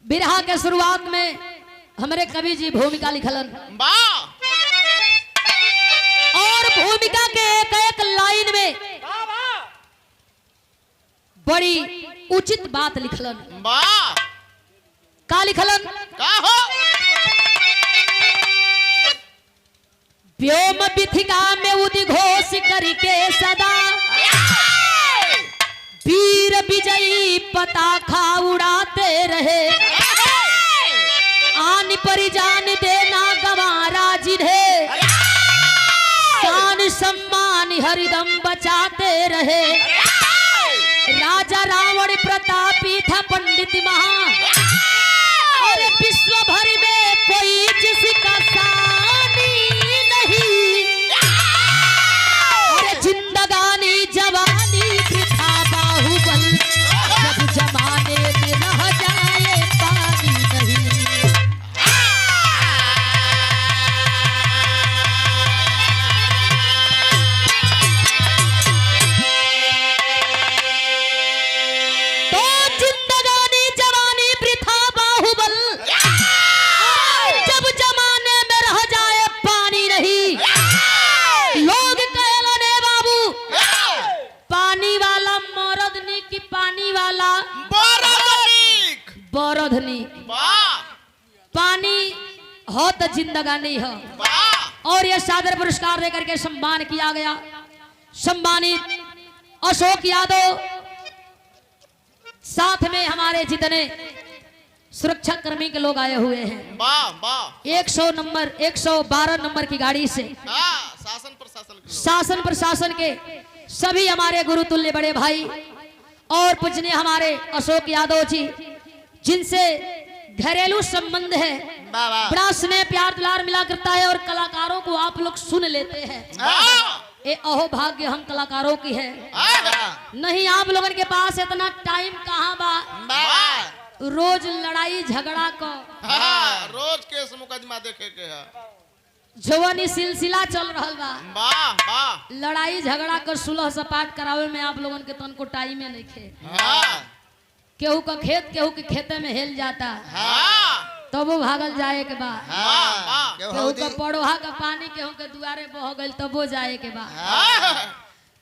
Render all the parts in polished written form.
बिरहा के शुरुआत में हमारे कवि जी भूमिका लिखलन और भूमिका के एक एक लाइन में बड़ी उचित बात लिखलन। का लिखलन? व्योम बिथिका में उद्घोष करके सदा वीर विजयी पताखा उड़ाते रहे। आन पर जान देना गंवारा जिन्हें शान सम्मान हरदम बचाते रहे। राजा रावण प्रतापी था पंडित महा और विश्व भर में कोई जिसका सानी नहीं। और जिंदगानी जवानी वृथा बाहुबल जब जमाने में रह जाए पानी नहीं। तो जिंदगानी जवानी वृथा बाहुबल जब जमाने में रह जाए पानी नहीं। लोग कहलने बाबू पानी वाला मरद नी कि पानी वाला बरद नी। पानी हो तो जिंदगानी हो। और यह सादर पुरस्कार देकर के सम्मान किया गया। सम्मानित अशोक यादव, साथ में हमारे जितने सुरक्षा कर्मी के लोग आए हुए हैं। 112 नंबर की गाड़ी से शासन प्रशासन के सभी हमारे गुरुतुल्य बड़े भाई और पूजनीय हमारे अशोक यादव जी, जिनसे घरेलू संबंध है, बड़ा स्नेह प्यार दुलार मिला करता है और कलाकारों को आप लोग सुन लेते हैं। ये अहो भाग्य हम कलाकारों की है। नहीं आप लोगों के पास इतना टाइम कहाँ बा। रोज लड़ाई झगड़ा को रोज केस मुकदमा देखे के है। जवानी सिलसिला चल रहा बा। लड़ाई झगड़ा कर सुलह सपाट करावे में आप लोगों के तन को टाइम नहीं खे। केहू का खेत केहू के खेते में हेल जाता तब वो भागल जाए के बाद। केहू का पड़ोहा का पानी केहू के दुआरे बह गई तब वो जाए के बाद।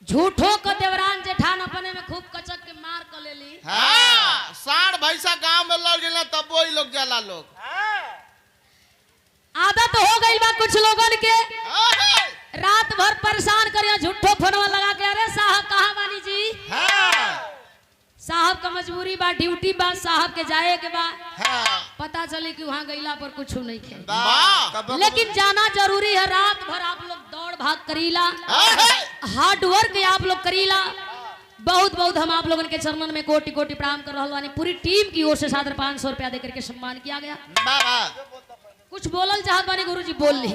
झूठो का देवरान जेठान अपने में खूब कचक के मार कर लेली। साढ़ भैसा गांव में लड़ गए तब वो लोग जाला लोग। आदत हो गई बा कुछ लोगन के रात भर परेशान करिए झूठो फोनवा लगा के। अरे साहब कहाँ बानी जी? साहब का मजबूरी बा, ड्यूटी बा, साहब के जाए के बाद पता चले कि वहाँ गईला पर कुछ नहीं खे। लेकिन जाना जरूरी है। रात भर आप लोग दौड़ भाग करीला, हार्ड वर्क आप लोग करीला। बहुत बहुत हम आप लोगों के चरणन में कोटि कोटि प्रणाम कर रहा हूँ। पूरी टीम की ओर से सादर 500 रुपया देकर के सम्मान किया गया। कुछ बोलल चाहत बानी गुरु जी? बोल ली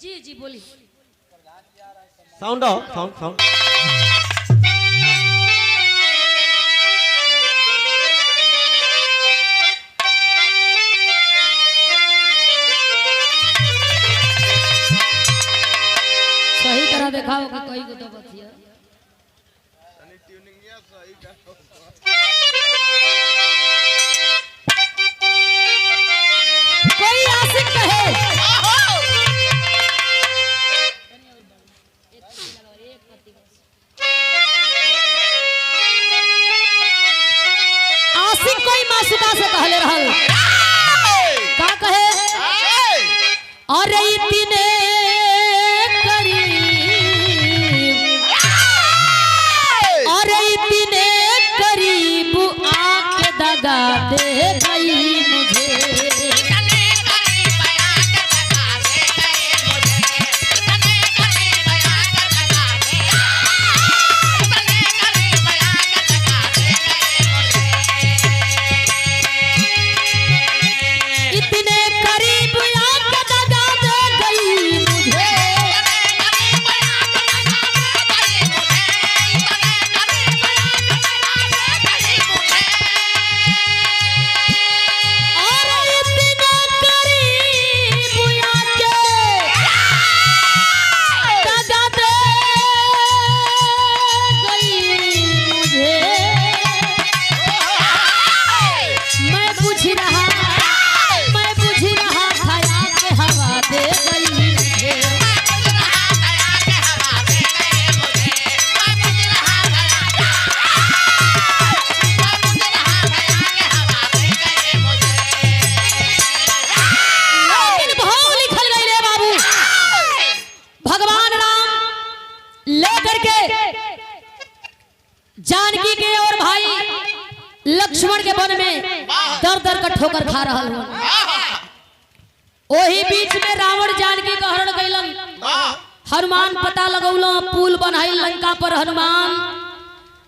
जी। जी बोली। साउंड आओ, साउंड। सही तरह दिखाओ कि कोई को तो बतिया। कोई आशिक कहे आशिक कोई मासूका से कहले रहल। का कहे? अरे इतने करीब आके दगा दे गई मुझे। इतने करीब आके दगा दे लक्ष्मण के वन में दर दर का ठोकर खा रहा हूँ। वही बीच में रावण जानकी का हरण कैलन। हनुमान पता लगौलो, पुल बनाई लंका पर। हनुमान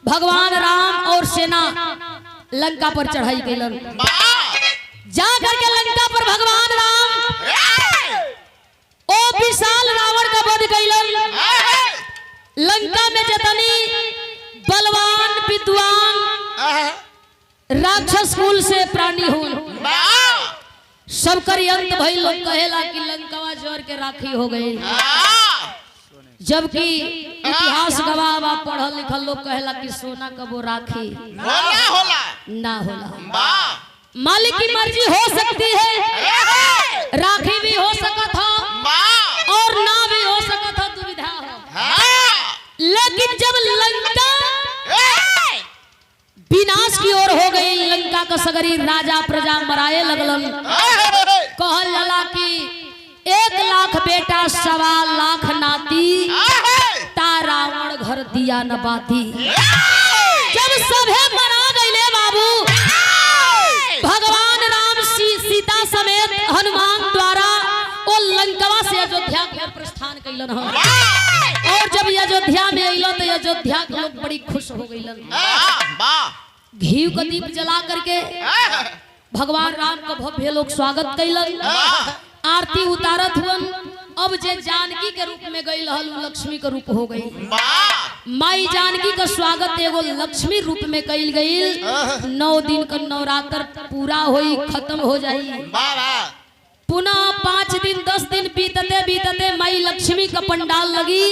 भगवान राम और सेना लंका पर चढ़ाई कैलन। जा करके लंका पर भगवान राम ओ विशाल रावण का वध कैलन। लंका में जतनी बलवान विद्वान राक्षस कुल से प्राणी हुन सबकर अंत भइल। लोग कहेला कि लंकावा जोर के राखी हो गई, जबकि इतिहास गवाह बा, पढ़ल लिखल लोग कहेला कि सोना कबो राखी ना होला। मालिक की मर्जी हो सकती है, राखी भी हो सकत हो और ना भी हो सकत हो, दुविधा हो। लेकिन जब लंका विनाश की ओर हो गई, लंका का सगरी राजा प्रजा मराए लगलन। कहल जाला कि 1 लाख बेटा 1.25 लाख नाती, ता रावण घर दिया न बाती। जब सभे मरा गईले बाबू, भगवान राम सीता समेत हनुमान द्वारा वो लंकवा से अयोध्या के प्रस्थान कैलन हो। और जब अयोध्या में अइलो तो अयोध्या के लोग बड़ी खुश हो गईलन। घी का दीप जला करके भगवान राम का भव्य लोग स्वागत कैलन, आरती उतारत हुन। अब जे जानकी के रूप में गई हल, लक्ष्मी का रूप हो गई। माई जानकी का स्वागत एगो लक्ष्मी रूप में कैल गई। 9 दिन का नवरात्र पूरा होई, खत्म हो जाई। पुनः 5 दिन 10 दिन बीतते बीतते माई लक्ष्मी का पंडाल लगी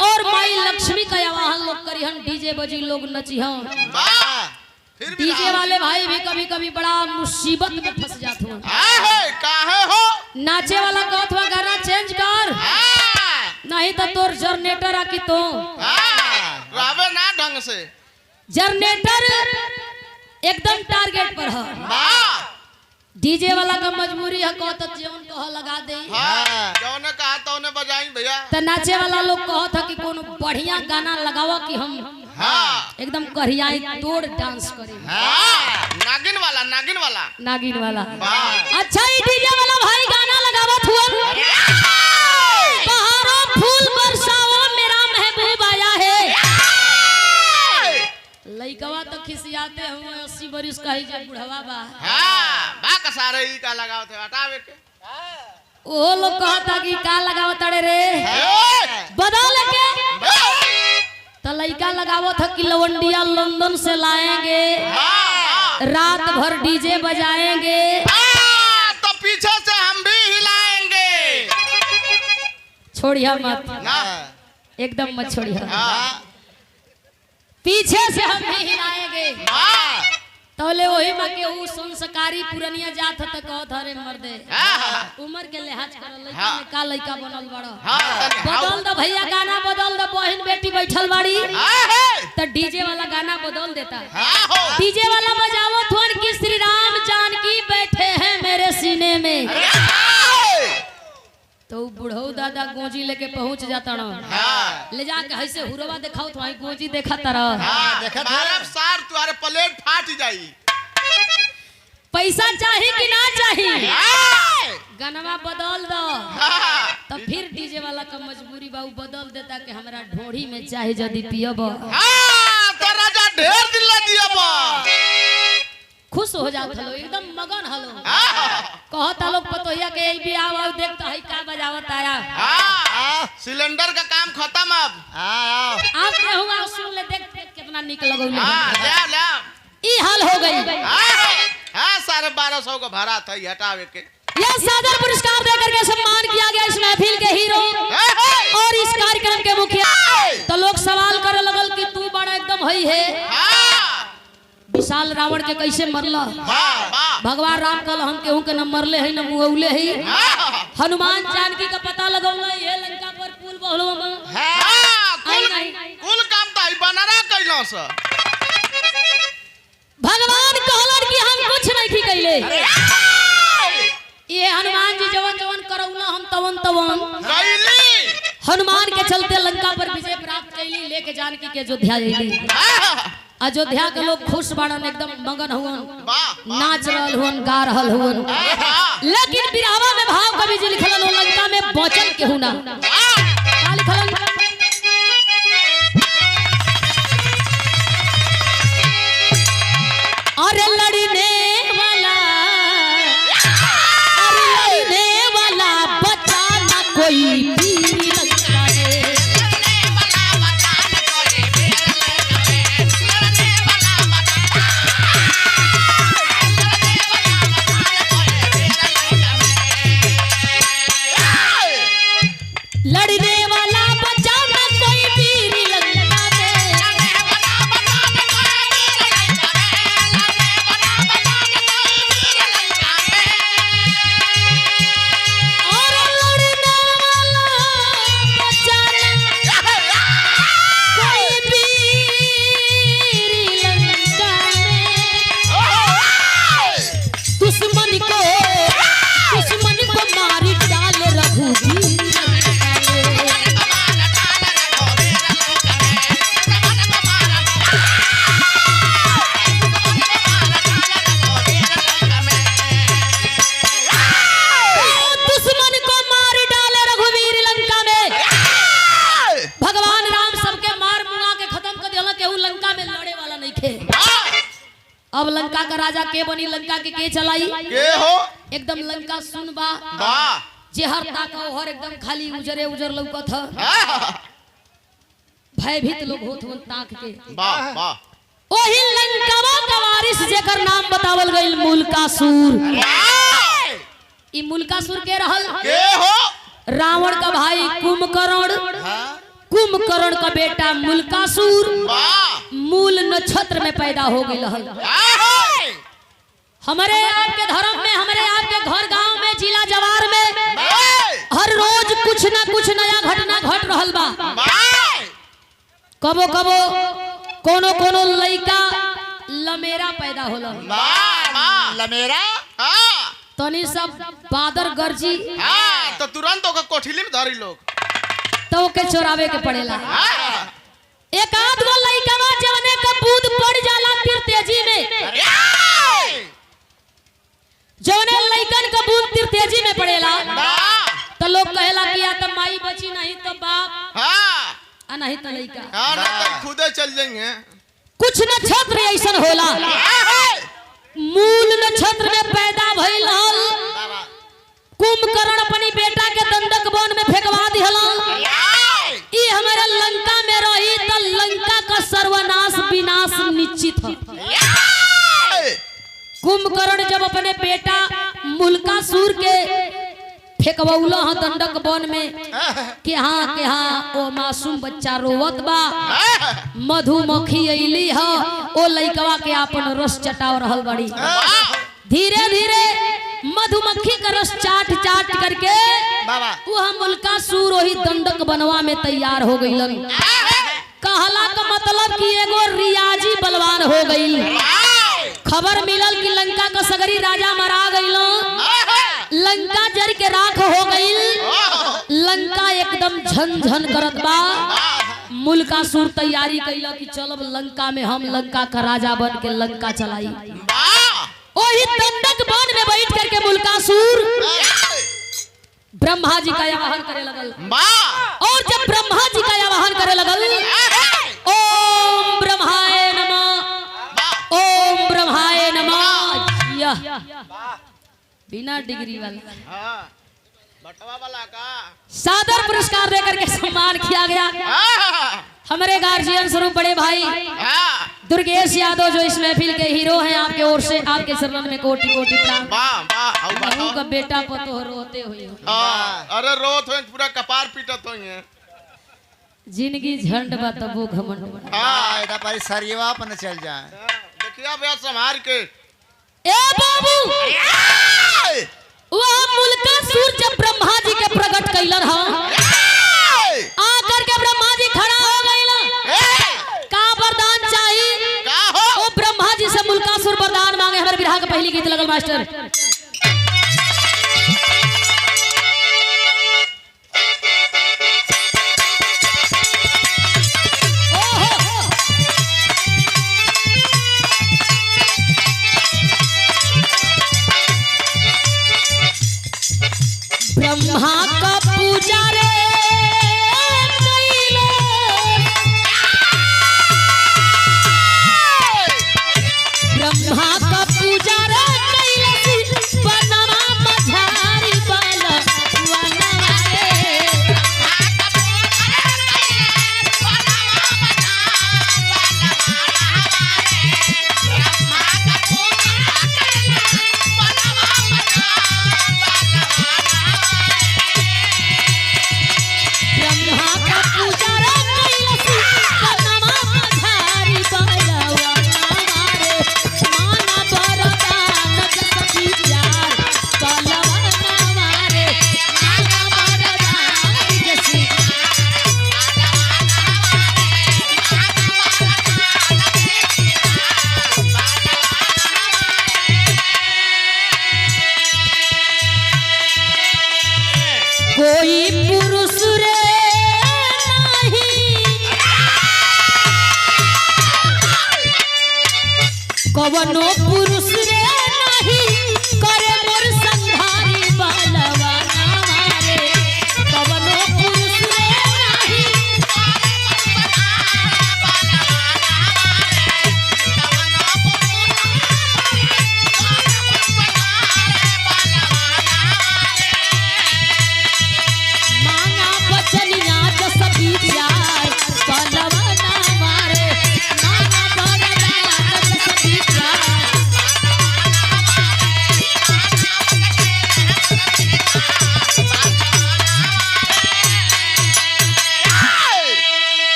और माई लक्ष्मी का आवाहन लोग करिहन, डीजे बजी लोग नचिहन। डीजे वाले भाई भी कभी कभी बड़ा मुसीबत में फंस जाते हैं। नाचे वाला कहत हुआ गाना चेंज कर, नहीं तो तोर जनरेटर आकी तो रावे ना ढंग से। जनरेटर एकदम टारगेट पर है। डीजे वाला का मजबूरी है, कहत जौन कह लगा दे, जौने कहा तौने बजाई भैया। तो नाचे वाला लोग कहत है कि कोनो बढ़िया गाना लगावा कि हम एकदम करियाई तोड़ डांस करें। नागिन वाला नागिन वाला। अच्छा ही डीजे वाला भाई गाना लगावत हुआ, पहाड़ों फूल बरसाओ मेरा महबूब आया है। लइकवा तो खिसियाते हुए 80 बरिस का ही जब बुढ़वा बा सारे ही का लगावत है, हटावे के। ओ लोग कहता कि का लगावत अड़े रे, बदल के तो लइका लगावत है कि लवंडिया लंदन से लाएंगे, रात भर डीजे बजाएंगे, तो पीछे से हम भी हिलाएंगे। छोड़िया मत, एकदम मत छोड़िया, पीछे से हम भी हिलाएंगे। तोले वही में के ऊ संस्कारी पुरनिया जात त कहत हरे मर्दे उम्र के लिहाज कर लइका में का लइका बनल बड़। बदल दो भैया गाना बदल दो, बहन बेटी बैठल बाड़ी त डीजे वाला गाना बदल देता। डीजे वाला बजावत हुन कि श्री राम जानकी बैठे हैं मेरे सीने में, तो बुढ़ऊ दादा गोजी लेके पहुंच जाता ना, ले जाके ऐसे हुरवा दिखाओ तो गोजी देखा तरह सार तुम्हारे प्लेट फाट जाई। पैसा चाहिए कि ना चाहिए, गनवा बदल दो। तो फिर डीजे वाला का मजबूरी बाबू बदल देता कि हमरा ढोड़ी में चाहे जदी पियब तो राजा ढेर दिन ला दियब। खुश हो जात हलो, एकदम मगन हलो। कहता लोग पतोहिया के भी आओ देखता है का बजावत आया। सिलेंडर का काम खत्म अब के हुआ सुन ले, देख कितना निक लगौले। ले ई हाल हो गई। हां 1250 का भाड़ा था, हटावे के। यह सादर पुरस्कार देकर के सम्मान किया गया इस महफिल के हीरो और इस कार्यक्रम के मुखिया। तो लोग सवाल करे लगल कि तू बड़ा एकदम हई है, विशाल रावण के कैसे मरला। भगवान राम कल हम केहू के न मरले है न मुहौले है। हनुमान जानकी का पता लगौला ये लंका पर पुल बहुलवा में कुल काम ताई बनरा कैलो से। भगवान कहलन कि हम कुछ नहीं थी कैले, ये हनुमान जी जवन जवन करौला हम तवन तवन कैली। हनुमान के चलते लंका पर विजय प्राप्त कैली, लेके जानकी के अयोध्या अइली। अयोध्या के लोग खुश बाड़न एकदम मगन हुवन वाह नाच रहल हुवन गा रहल हुवन लेकिन बिरहवा में भाव कवि जी लिखलन हो लंका में बचल केहू ना का लिखलन अरे लड़ने वाला बचा ना कोई वीर लंका में लड़ने वाला बचा ना कोई वीर लंका और लड़ने वाला बचा ना कोई वीर लंका में दुश्मन को मारी डाल रघुवीर अब लंका का राजा के बनी लंका के चलाई के हो एकदम लंका सुनबा वाह जेहर ताका ओहर एकदम खाली उजरे उजर लौकत ह हाँ, भयभीत लोग होत हुन ताक के वाह वाह ओही लंकावा का वारिस जेकर नाम बतावल गइल मुल्कासुर ई मुल्कासुर के रहल के हो रावण का भाई कुंभकर्ण हाँ, कुंभकर्ण का बेटा मुल्कासुर वाह मूल नक्षत्र में पैदा हो गई रहल हमारे आपके धर्म में हमारे आपके घर गांव में जिला जवार में हर रोज कुछ ना कुछ नया घटना घट रहल बा कबो कबो कोनो कोनो लइका लमेरा पैदा होला लमेरा हाँ तनी सब बादर गरजी हाँ तो तुरंत ओकर कोठिली में धरी लोग तो के चोरावे के पड़ेला हाँ, एक आध गो लइका जवने का बूंद पड़ जाला फिर तेजी में जवने लइकन का बूंद फिर तेजी में पड़ेला तो लोग कहेला कि या तो माई बची नहीं तो बाप हाँ आ नहीं तो लइका हाँ ना तो खुदे चल जाएंगे कुछ नक्षत्र ऐसन होला मूल नक्षत्र में पैदा भइल हल कुंभकर्ण अपनी बेटा के दंडक वन में फेंकवा दिहलन ई हमारे लंका में रही तो लंका का सर्वनाश विनाश निश्चित है कुंभकर्ण जब अपने बेटा मुल्कासुर के फेंकवौला ह दंडक वन में के हाँ ओ मासूम बच्चा रोवत बा मधुमक्खी अइली ह ओ लइकवा के आपन रस चटाव रहल बड़ी धीरे धीरे मधुमक्खी का रस चाट चाट करके वह मुल्कासुर वही दंडक बनवा में तैयार हो गईलन कहला का मतलब कि एगो रियाजी बलवान हो गई खबर मिलल कि लंका का सगरी राजा मरा गईल लंका जर के राख हो गई लंका एकदम झन करत बा मुल्कासुर तैयारी कैला कि चलब लंका में हम लंका का राजा बन के लंका चलाई वही दंडक वन में बैठ करके मुल्कासुर ब्रह्मा जी का आवाहन करे लगल और जब ब्रह्मा जी का आवाहन करे लगल ओम ब्रह्माय नमः ओम ब्रह्माय नमः यह बिना डिग्री वाला बटवा वाला का सादर पुरस्कार देकर के सम्मान किया गया हमारे गार्जियन स्वरूप बड़े भाई दुर्गेश यादव जो इस महफिल के हीरो हैं आपके ओर से आपके शरण में कोटि कोटि प्रणाम बहू का बेटा पतो रोते हुए अरे रोत हो पूरा कपार पीटत हो जिंदगी झंड बा तबो घमंड हाँ इधर पर सरियवा अपन चल जाए देखिए भैया संभाल के ए बाबू वह मुल्कासुर जब ब्रह्मा जी के प्रकट कैलन हा आकर के ब्रह्मा जी खड़ा हो गइल का वरदान चाहिए ओ ब्रह्मा जी से मुल्कासुर वरदान मांगे हमारे बिरहा का पहली गीत लगल मास्टर पुरुष रे नहीं कवनो पुरुष रे नहीं करे मोर संधारी बलवा हमारे कवनो पुरुष रे नहीं मांगा बचनिया जस विचार बलवा हमारे मांगा बचनिया जस विचार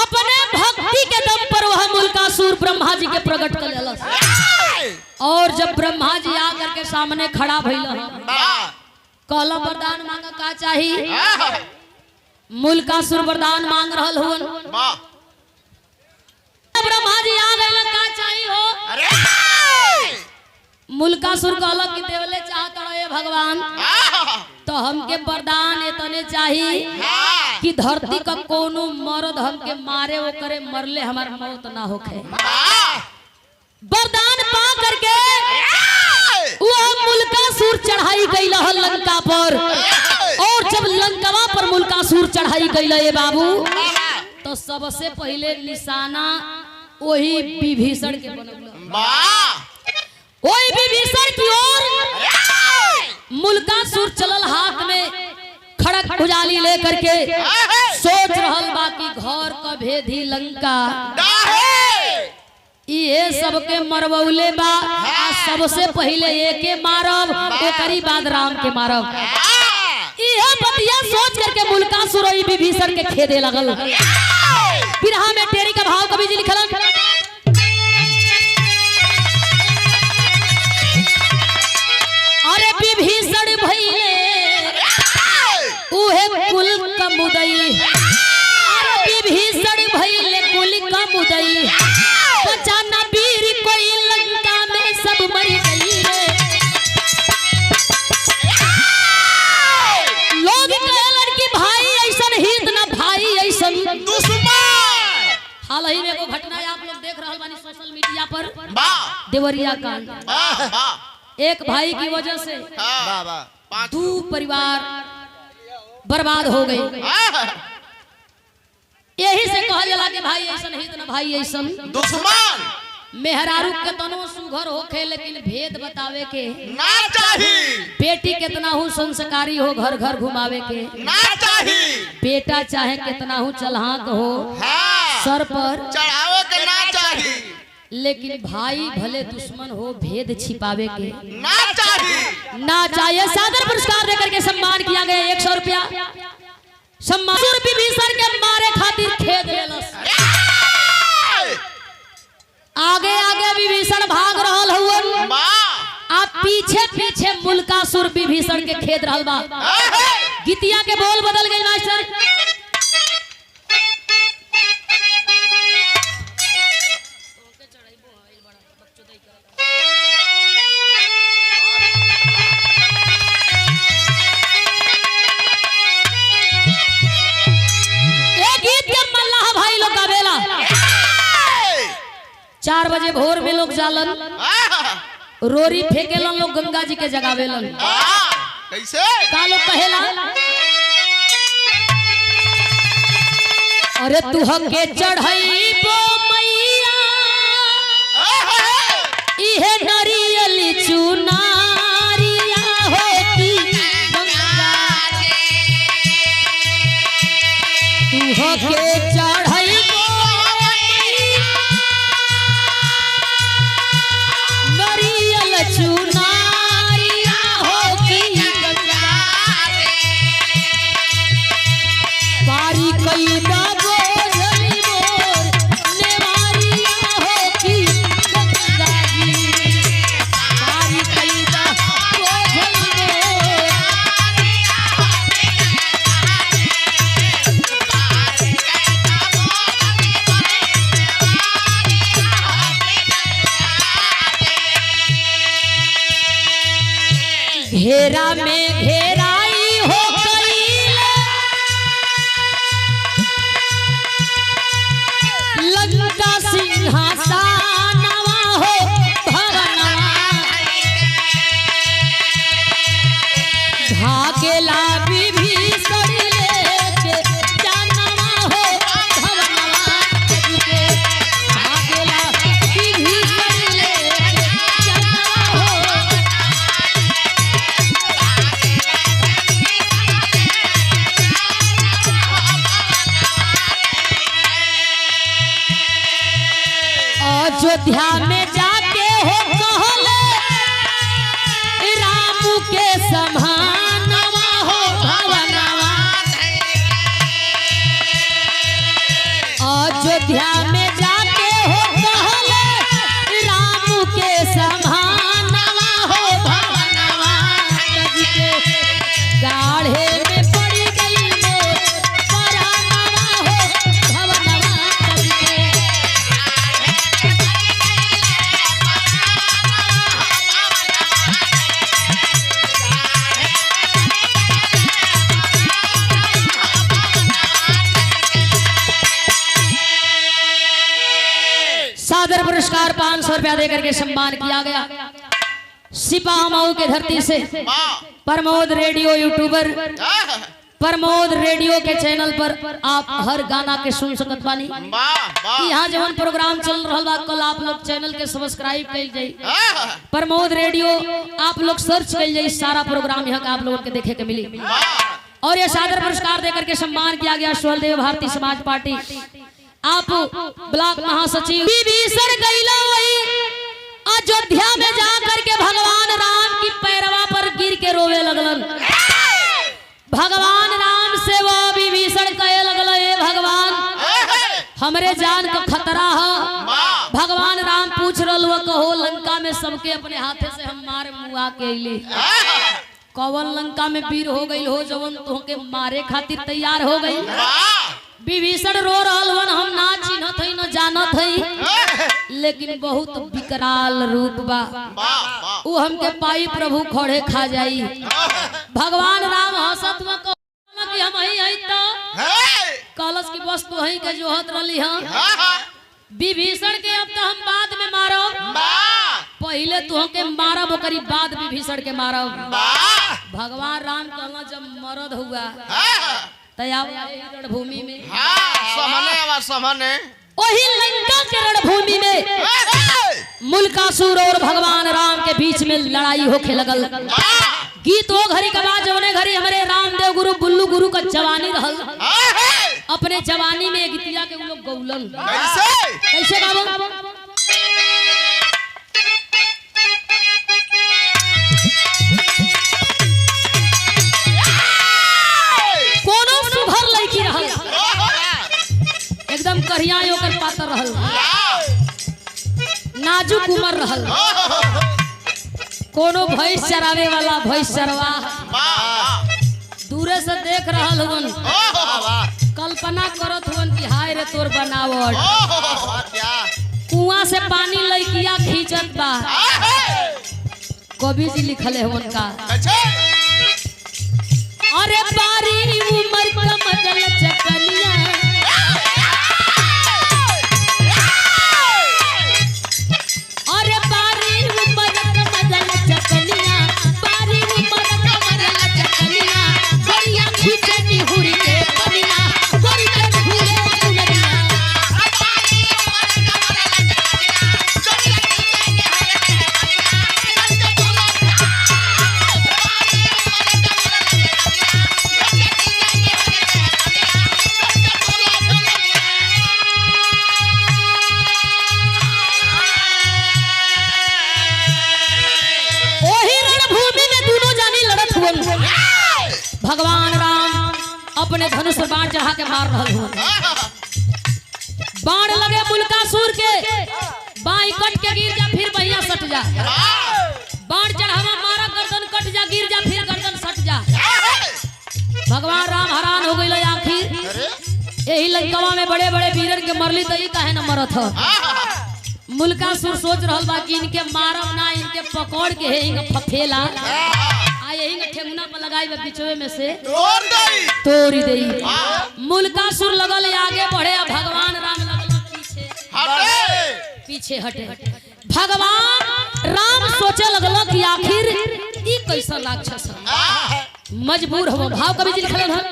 अपने भक्ति के दम पर वह मुल्कासुर ब्रह्मा जी के प्रकट कर लेलस। और जब ब्रह्मा जी आकर के सामने खड़ा भइल कहला वरदान मांगा का चाही मुल्कासुर वरदान मांग रहल हुन ब्रह्मा जी आ गइल का चाही हो मुल्कासुर कहला कि देवले चाहत रहे भगवान तो हमके वरदान इतने चाही कि धरती का कोनो मर्द हमके मारे वो करे मरले हमार मौत ना होखे। वरदान पा करके वो मुल्कासुर चढ़ाई गई लंका पर और जब लंकावा पर मुल्कासुर चढ़ाई गई ये बाबू तो सबसे पहले निशाना वही विभीषण के बनल वही विभीषण की ओर मुल्कासुर चलल हाथ में खड़क भुजाली लेकर के सोच रहल बाकी घर का भेदी लंका ये सबके मरवौले बा सबसे पहले एके मारब ओकरी बाद राम के मारब यह बतिया सोच करके मुल्कासुर विभीषण के खेदे लगल। बिरहा में टेरी का भाव कवि जी लिखलन अरे विभीषण भइले उहे कुल का मुदई अरे विभीषण भइले कुल का मुदई बचाना वीर कोई लंका में सब मर गई रे। लोग कहलन कि भाई ऐसन हित ना भाई ऐसन दुश्मन। हाल ही में एगो घटना आप लोग देख रहल बानी सोशल मीडिया पर देवरिया कांड एक भाई की वजह से दो परिवार बर्बाद हो गए। यही से कहल जाला कि भाई ऐसन हित ना भाई ऐसन दुश्मन मेहरारू केतनो सुघर होखे लेकिन भेद बतावे के ना चाही बेटी कितना हूँ संस्कारी हो घर घर घुमावे के ना चाही बेटा चाहे कितना हूँ चलहाक हो हाँ सर पर चढ़ावे के ना चाही लेकिन भाई भले दुश्मन हो भेद छिपावे के ना चाही ना चाहिए। सादर पुरस्कार देकर के सम्मान किया गया 100 रुपया सम्मान विभीषण के मारे खातिर खेद लेलस। आगे आगे विभीषण भाग रहल हुवन आप पीछे पीछे मुल्कासुर विभीषण के खेद रहल बा। गीतिया के बोल बदल गई मास्टर गीत के मल्लाह भाई लोग गावेला 4 बजे भोर में लोग जालन रोरी फेंकेलन लोग गंगा जी के जगावेलन। कैसे का लोग कहेला अरे तू हके चढ़ई बो मैया इहे नरियली चुनारिया होती गंगा तू हके चढ़ई बो नरियल चुनारिया होती गंगा बारी कई दागो झली मोर नेवारिया होती गंगा जी बारी कई दागो झली मोर घेरा में घेराई हो गई विभीषण लेके जानवा हो भवनवा के भागेला विभीषण लेके जानवा हो। अयोध्या में जाके हो कहले राम के समानवा हो भवनवा। अयोध्या में जाके हो कहले राम के समानवा हो भवनवा। गाढ़े में पड़ी गई मोर परानवा हो भवनवा। सादर पुरस्कार 500 रुपया देकर के सम्मान किया गया। सिपाही मऊ के धरती से Pramod radio YouTuber Pramod radio के चैनल पर आप हर गाना के सुन सकत बानी। यहाँ जवन प्रोग्राम चल रहा बा कल आप लोग चैनल के सब्सक्राइब कइल जाई। प्रमोद रेडियो आप लोग सर्च कइल जाई, सारा प्रोग्राम यहाँ का आप लोगों के देखे के मिली। और ये सादर पुरस्कार देकर के सम्मान किया गया सुहलदेव भारतीय समाज पार्टी आप ब्लॉक महासचिव विभीषण गइला वही अयोध्या में जाकर के भगवान राम की पैरवा पर गिर के रोवे लगलन। भगवान राम से वो विभीषण कहे लगल, ए भगवान हमरे जान का खतरा है। भगवान राम पूछ रहल वो कहो लंका में सबके अपने हाथे से हम मारे मुआ के अइली। कौन लंका में वीर हो गई हो जवन तुहके मारे खातिर तैयार हो गई। विभीषण रो रहल वन हम ना चिन्हत हई न जानत हई, लेकिन बहुत विकराल रूप बा उ हमके पाई प्रभु खड़े खा जाई। भगवान राम हंसत में कहल कि हम हई तो कलश की वस्तु हई के जोहत रहली हम। विभीषण के अब तो हम बाद में मारब, पहले तुहके मारब ओकरी बाद विभीषण के मारब। भगवान राम कहला जब मरद हुआ रणभूमि में समने वही लंका के रणभूमि में मुल्कासुर और भगवान राम के बीच में लड़ाई होके लगल। गीत वो घड़ी का बात जौने घड़ी हमारे रामदेव गुरु बुल्लू गुरु का जवानी रहल। अपने जवानी में गीतिया के लोग गौलन कैसे गावो एकदम करिया ओकर पातर रहल, नाजुक उमर रहल। कोनो भैंस चरावे वाला भैंस चरवा दूरे से देख रहल हुन, कल्पना करत हुन कि हाय रे तोर बनावट। कुआं से पानी लइकिया खींचत बा। कवि जी लिखले हुन का अरे बारी उमर कमदल चकनिया भगवान राम अपने धनुष पर बाण चढ़ा के मार रहे हो। बाण लगे मुल्कासुर के, बाई कट के गिर जा फिर बहिया सट जा। बाण चढ़ावा मारा गर्दन कट जा, गिर जा फिर गर्दन सट जा। भगवान राम हैरान हो गए आखिर यही लंकावा में बड़े बड़े वीरन के मरली तो ये काहे न मरत ह। मुल्कासुर सोच रहल बा कि इनके मारब ना, इनके पकड़ के है इनके फफेला यही ठेंगुना पर लगाई बिचवे में से तोड़ी देई। मुल्कासुर लगल आगे बढ़े, भगवान राम लगल पीछे हटे। भगवान राम सोचे लगल कि आखिर ई कैसा राक्षस है। मजबूर हो भाव कवि जी लिखल है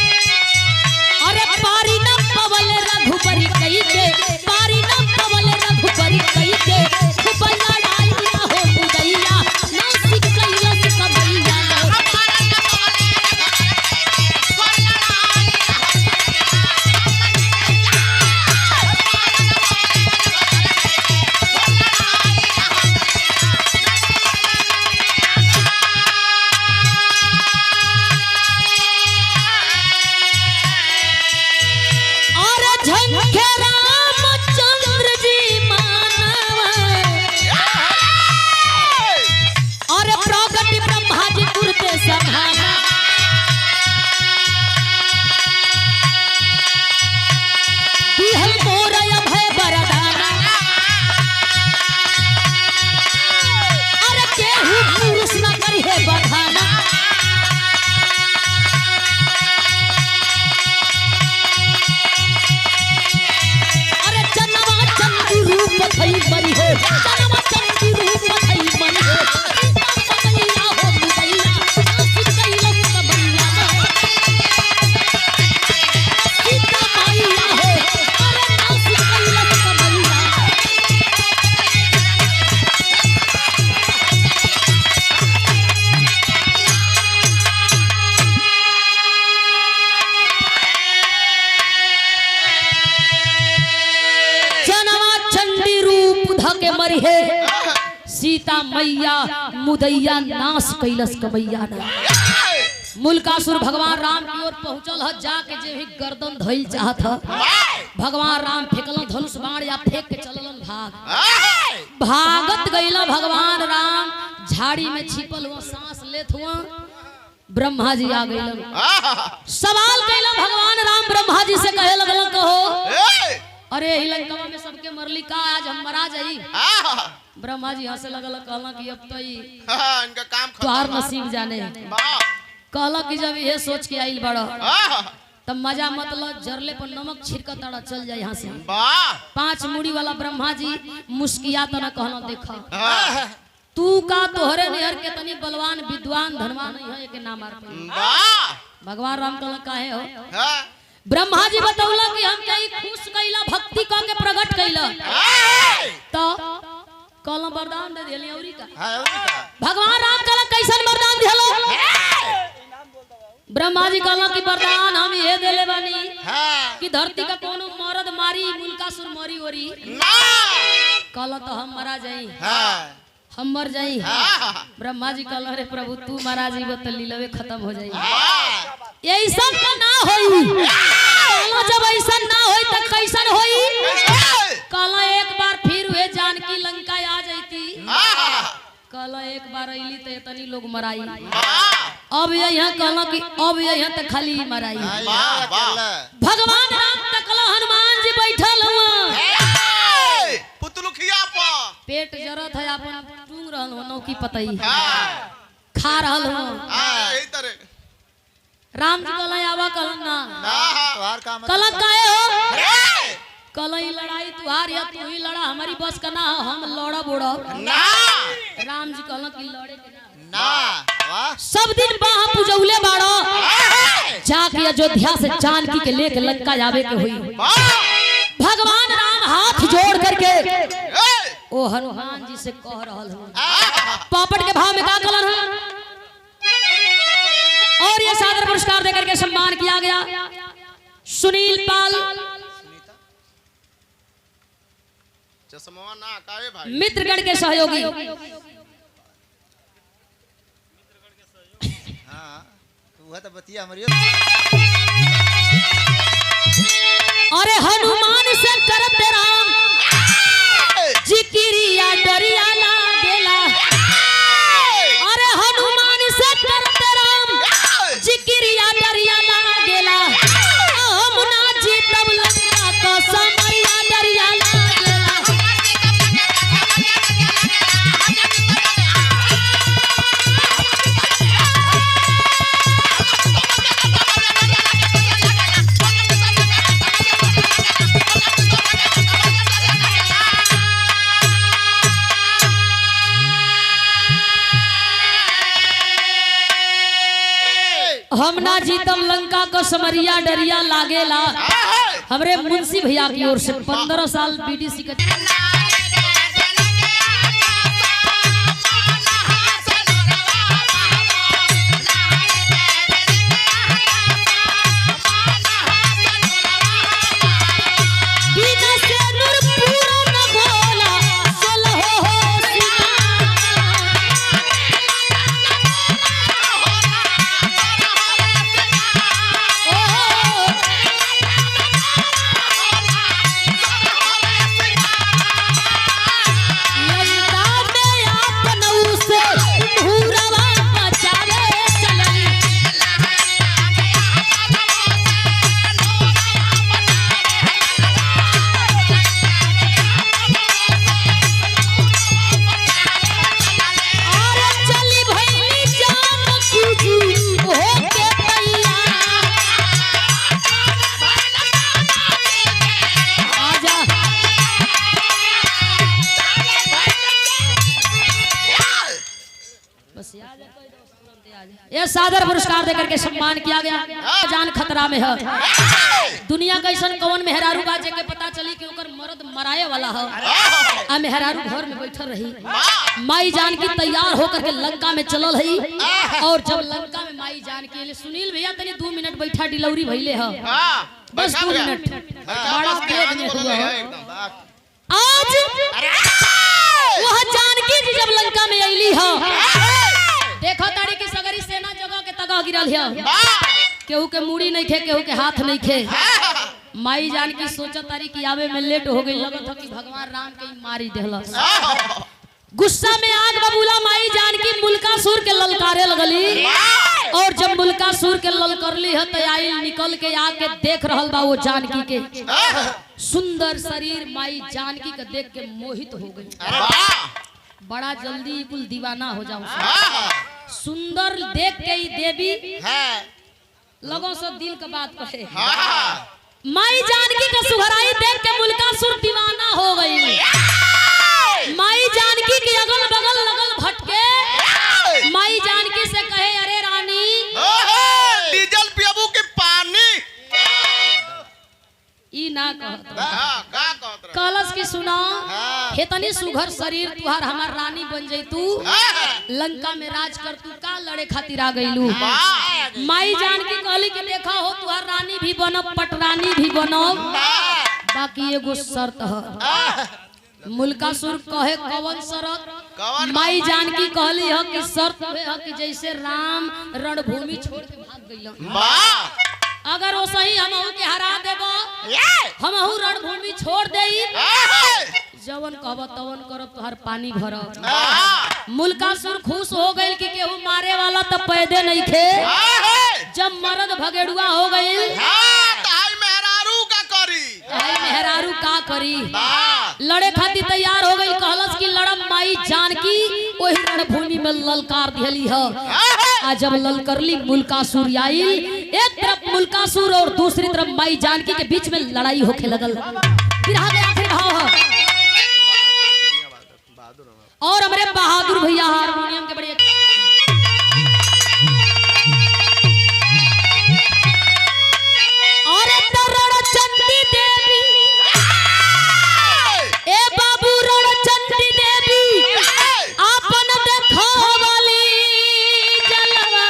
अरे पारी न पवल रघुपरी कई के पारी न पवल रघुपरी कई के खूब लड़ाई ना हो मुदैया ना सिख कैलस कमैया सीता मैया मुदैया नाश कैलस कमैया ना मुल्कासुर भगवान राम की ओर पहुंचल ह जाके जे भी गर्दन धइल चाहत ह भगवान राम फेकलन धनुष बाण या फेंक के चललन भागत गइला भगवान राम झाड़ी में छिपल हुआ सांस लेत हुआ ब्रह्मा जी आ गइलन सवाल कैला भगवान राम ब्रह्मा जी से कहे लगलन कहो अरे ही लंका में सबके मरली का आज हम मरा जाई ब्रह्मा जी हंसे लगल कहला कि अब तो इनका काम तोहार नसीब जाने कहला कि जब ये सोच के आइल बड़ा तब मजा मतलब जरले पर नमक छिड़का तड़ा चल जाए यहाँ से 5 मुड़ी वाला ब्रह्मा जी मुस्किया तना कहला देखा तू का तोहरे निहर के तनी बलवान विद्वान धनवान नहीं है के नाम भगवान राम कहला काहे हो ब्रह्मा जी बतौला कि हम कई खुश कैला भक्ति क के प्रकट कैला तो कहला वरदान दे देली औरी का भगवान राम कहला कैसन वरदान देलो ब्रह्मा जी कहला कि वरदान हम ये देले बानी कि धरती का कोनो मर्द मारी मुल्कासुर मरी ओरी कहला तो हम मरा जाई हम मर जाई ब्रह्मा जी कहला रे प्रभु तू मरा जीव तो लीलवे खत्म हो जाई ऐसा ना होई कहला जब ऐसा ना होई त कैसन होई कहला एक बार फिर वे जानकी लंका आ जाती कहला एक बार अइली त इतनी लोग मराई अब यहाँ कहला कि अब यहाँ त खाली मराई भगवान राम तकला हनुमान जी बैठल हुआ पुतलुखिया पर पेट जरत है अपन टूंग रहल हो नौकी पतई खा रहल हो यही तरह राम जी कहला आवा कहलन ना तोहार का मतलब कहला काहे हो कहला ई लड़ाई तुहार या तू ही लड़ा हमारी बस का ना हम लड़ब उड़ब ना राम जी कहला कि लड़े के ना ना वाह सब दिन बाह पुजौले बाड़ो जाके अयोध्या से जानकी के लेके लंका जावे के हुई भगवान राम हाथ जोड़ करके ओ हनुमान जी से कह रहल हूं पापड़ के भाव में का कलन है और ये सादर पुरस्कार देकर के सम्मान किया गया सुनील पाल चश्मा ना काहे भाई मित्रगढ़ के सहयोगी हां तू तो बतिया हमरी अरे हनुमान से करत राम जिक्रिया डरिया लागेला अरे हनुमान से करत राम जिक्रिया डरिया लागेला हम ना जीतब लंका का समैया डरिया लागेला हम ना जीतम लंका को समरिया डरिया लागेला। हमरे मुंशी भैया की ओर से 15 साल बीडीसी का ये सादर पुरस्कार देकर के सम्मान किया गया। जान खतरा में है। दुनिया का ऐसा कौन मेहरारू बा जेके पता चली कि ओकर मर्द मराए वाला है आ मेहरारू घर में बैठल रही। माई जानकी तैयार होकर के लंका में चलल है और जब लंका में माई जानकी ले सुनील भैया तनी 2 मिनट बैठा डिलीवरी भइले है। बस 2 मिनट बड़ा तेज में हुआ है। आज वह जानकी जी जब लंका में आईली है देखो तारी की सगरी सेना जगह के तगह गिरल है। केहू के मुड़ी नहीं खे केहू के हाथ नहीं खे। माई जानकी सोचा तारी की आवे में लेट हो गई। लगत हो कि भगवान राम के मारी देहलस। गुस्सा में आग बबूला माई जानकी मुल्कासुर के ललकारे लगली और जब मुल्कासुर के ललकरली है तो आई निकल के आके देख रहल बा वो जानकी के सुंदर शरीर। माई जानकी के देख के मोहित हो गई। बड़ा जल्दी कुल दीवाना हो जाऊं। सुंदर देख के ही देवी लोगों से दिल का बात कहे। माई जानकी का सुहराई देख के मुल्कासुर दीवाना हो गई। माई जानकी के अगल बगल लगल भटके। माई जानकी से कहे अरे रानी डीजल पियाबू के पानी ई ना कलश की सुना हेतनी सुघर शरीर तुहार हमार रानी बन जैतू लंका में राज कर तू का लड़े खातिर आ गईलू। माई जानकी कहली कि देखा हो तुहार रानी भी बनब पटरानी भी बनब बाकी एगो शर्त है। मुल्कासुर कहे कवन शर्त? माई जानकी कहली है कि शर्त है कि जैसे राम रणभूमि छोड़ के भाग गइल अगर वो सही हमहू के हरा देबो हमहू रणभूमि छोड़ देई जवन कहब तवन करब तोहर पानी भरब। मुल्कासुर खुश हो गइल कि केहू मारे वाला तो पैदे नहीं थे। जब मर्द भगेड़ुआ हो गइल मेहरारू का करी लड़े खातिर तैयार हो गई। कहलस की लड़ब माई जानकी वही रणभूमि में ललकार दिहली है। आज जब ललकरली मुल्कासुर आइल एक तरफ मुल्कासुर और दूसरी तरफ माई जानकी के बीच में लड़ाई होके लगल। फिर आगे आखिरी भाव है और हमारे बहादुर भैया हारमोनियम के बड़े और चंडी देवी ए बाबू रण चंडी देवी आपन देखो वाली जलवा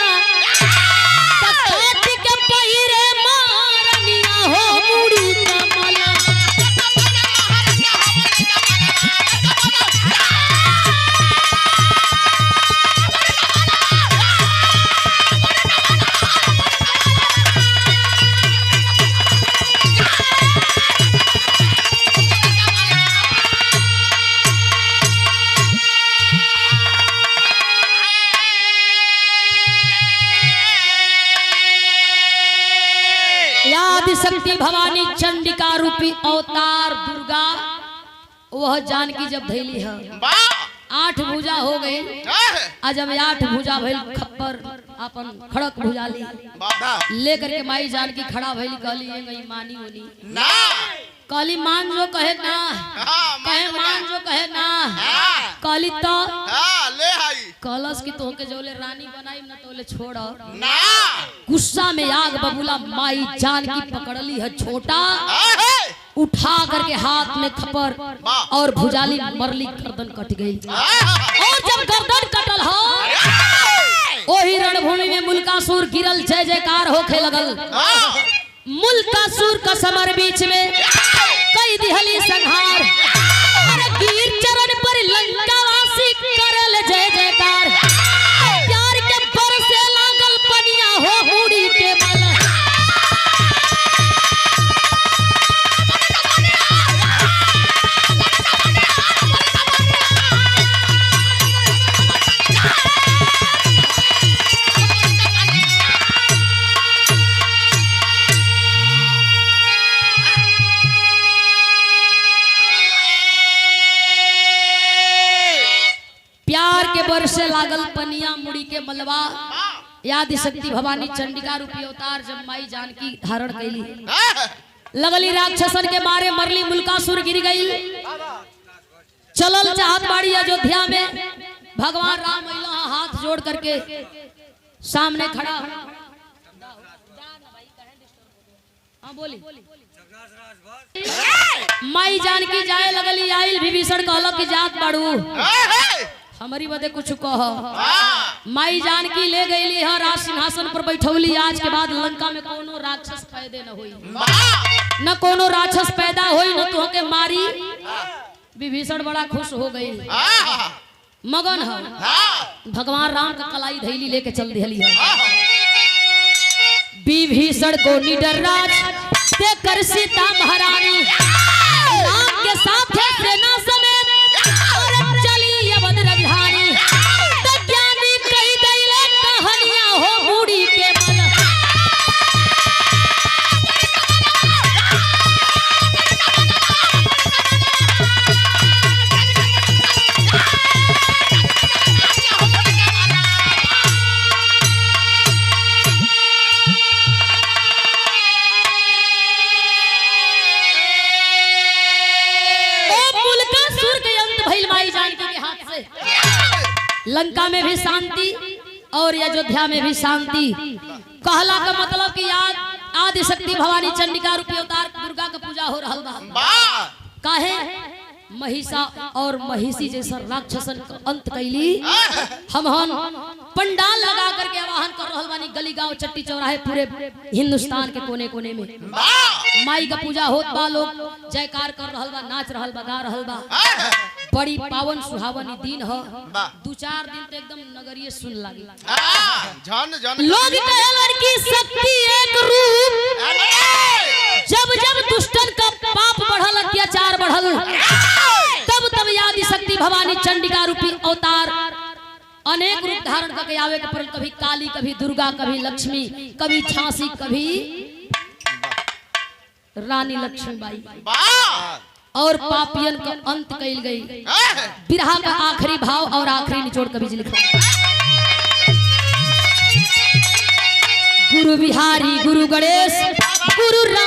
तखाती के पहिरे मारनिया हो मुड़ी कमला। शक्ति भवानी चंडिका रूपी अवतार दुर्गा वह जानकी जब धैली है 8 भुजा हो गए। जब 8 भुजा भइल खप्पर अपन खड़क भुजा ली लेकर के माई जानकी खड़ा भइल कहली ये गई मानी होनी काली मान जो कहे ना कहे मान जो कहे ना काली तो ले आई कलश की तोहके जोले रानी बनाई ना तोले छोड़ ना गुस्सा में आग बबूला माई जान की पकड़ली है छोटा उठा करके हाथ में खपर और भुजाली मरली गर्दन कट गई और जब गर्दन कटल हो ओही रणभूमि में मुल्कासुर गिरल जय जयकार होखे लगल मुल्कासुर का समर बीच में कई दिहली संहार अरे गिर चरण पर लंकावासी करल जय जयकार प्यार के बरसे लागल पनिया हो हुड़ी के बल से लागल पनिया मुड़ी के मलबा याद शक्ति भवानी चंडिका रूपी अवतार जब माई जानकी धारण कैली लगली राक्षसन के मारे मरली मुल्कासुर गिर गई चलल चाहत बाड़ी अयोध्या में भगवान राम अइला हाथ जोड़ करके सामने खड़ा बोली माई जानकी जाए लगली आइल विभीषण कहल की जात बाड़ू हमारी बदे कुछ कह माई जानकी ले गईली है राज सिंहासन पर बैठौली आज के बाद लंका में कोनो राक्षस पैदा न होई न कोनो राक्षस पैदा होई न तो के मारी विभीषण बड़ा खुश हो गई मगन है भगवान राम का कलाई धैली लेके चल दिहली है विभीषण को निडर राज देकर सीता महारानी राम के साथ सेना समेत चली अवध राजधानी तो ज्ञानी कही दैले कहानियां हो बूढ़ी के मन लंका में भी शांति और अयोध्या में भी शांति कहला का मतलब कि आदि शक्ति भवानी चंडिका रूपी अवतार दुर्गा का पूजा हो रहल बा काहे महिषा और महिषी जैसा राक्षसन का अंत कैली हम पंडाल लगा करके आवाहन कर रहल बानी गली गांव चट्टी चौराहे पूरे हिंदुस्तान के कोने कोने में माई का पूजा होत बा लोग जयकार कर रहल बा नाच रहल बा गा रहल बा बड़ी पावन सुहावनी दिन हो 2-4 दिन तो एकदम नगरीय सुन लागी लोग कहलन की शक्ति एक रूप जब जब दुष्टन का पाप बढ़ल अत्याचार बढ़ल तब तब आदि शक्ति भवानी चंडिका रूपी अवतार अनेक रूप धारण करके आवे के परल कभी काली कभी दुर्गा कभी लक्ष्मी कभी झांसी कभी रानी लक्ष्मीबाई और पापियन का अंत कैल गई बिरहा का आखिरी भाव और आखिरी निचोड़ कभी लिखा गुरु बिहारी गुरु गणेश गुरु राम